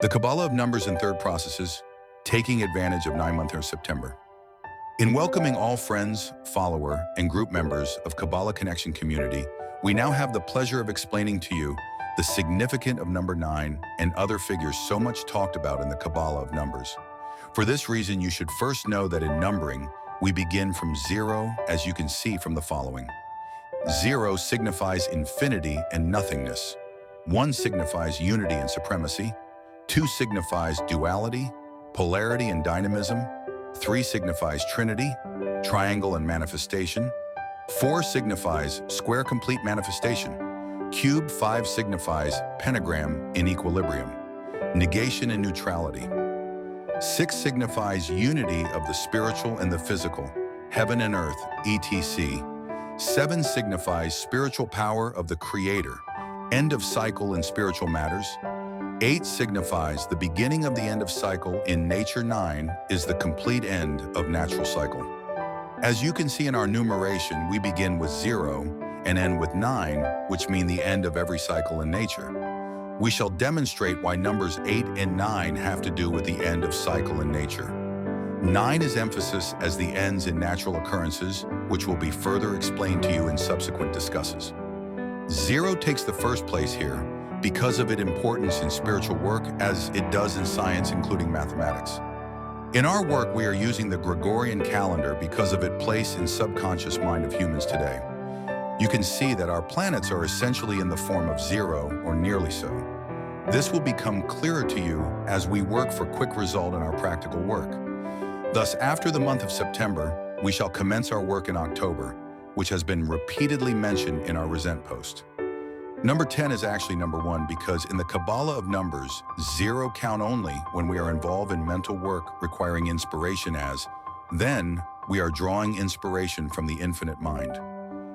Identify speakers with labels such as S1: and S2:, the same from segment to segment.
S1: The Kabbalah of numbers and third processes, taking advantage of 9-month or September. In welcoming all friends, follower, and group members of Kabbalah Connection community, we now have the pleasure of explaining to you the significance of number 9 and other figures so much talked about in the Kabbalah of numbers. For this reason, you should first know that in numbering, we begin from 0, as you can see from the following. 0 signifies infinity and nothingness. 1 signifies unity and supremacy. 2 signifies duality, polarity and dynamism. 3 signifies trinity, triangle and manifestation. 4 signifies square complete manifestation. Cube 5 signifies pentagram in equilibrium, negation and neutrality. 6 signifies unity of the spiritual and the physical, heaven and earth, etc. 7 signifies spiritual power of the Creator, end of cycle in spiritual matters. 8 signifies the beginning of the end of cycle in nature. 9 is the complete end of natural cycle. As you can see in our numeration, we begin with 0 and end with 9, which mean the end of every cycle in nature. We shall demonstrate why numbers 8 and 9 have to do with the end of cycle in nature. 9 is emphasis as the ends in natural occurrences, which will be further explained to you in subsequent discussions. 0 takes the first place here because of its importance in spiritual work as it does in science, including mathematics. In our work, we are using the Gregorian calendar because of its place in subconscious mind of humans today. You can see that our planets are essentially in the form of 0 or nearly so. This will become clearer to you as we work for quick result in our practical work. Thus, after the month of September, we shall commence our work in October, which has been repeatedly mentioned in our Resent post. Number 10 is actually number 1 because in the Kabbalah of numbers, 0 count only when we are involved in mental work requiring inspiration then we are drawing inspiration from the infinite mind.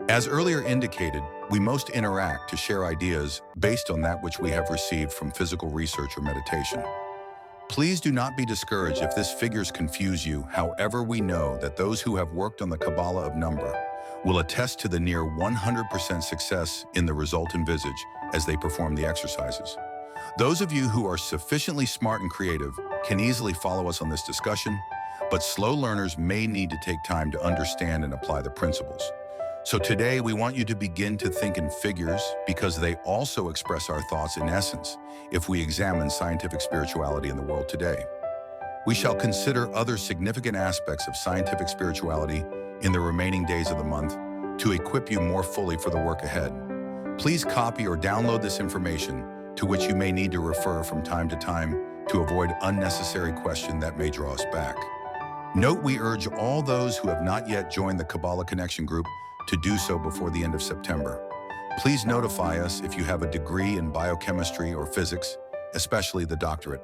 S1: As earlier indicated, we most interact to share ideas based on that which we have received from physical research or meditation. Please do not be discouraged if this figures confuse you. However, we know that those who have worked on the Kabbalah of number will attest to the near 100% success in the result envisaged as they perform the exercises. Those of you who are sufficiently smart and creative can easily follow us on this discussion, but slow learners may need to take time to understand and apply the principles. So today we want you to begin to think in figures because they also express our thoughts in essence if we examine scientific spirituality in the world today. We shall consider other significant aspects of scientific spirituality in the remaining days of the month to equip you more fully for the work ahead. Please copy or download this information to which you may need to refer from time to time to avoid unnecessary questions that may draw us back. Note we urge all those who have not yet joined the Kabbalah Connection group to do so before the end of September. Please notify us if you have a degree in biochemistry or physics, especially the doctorate.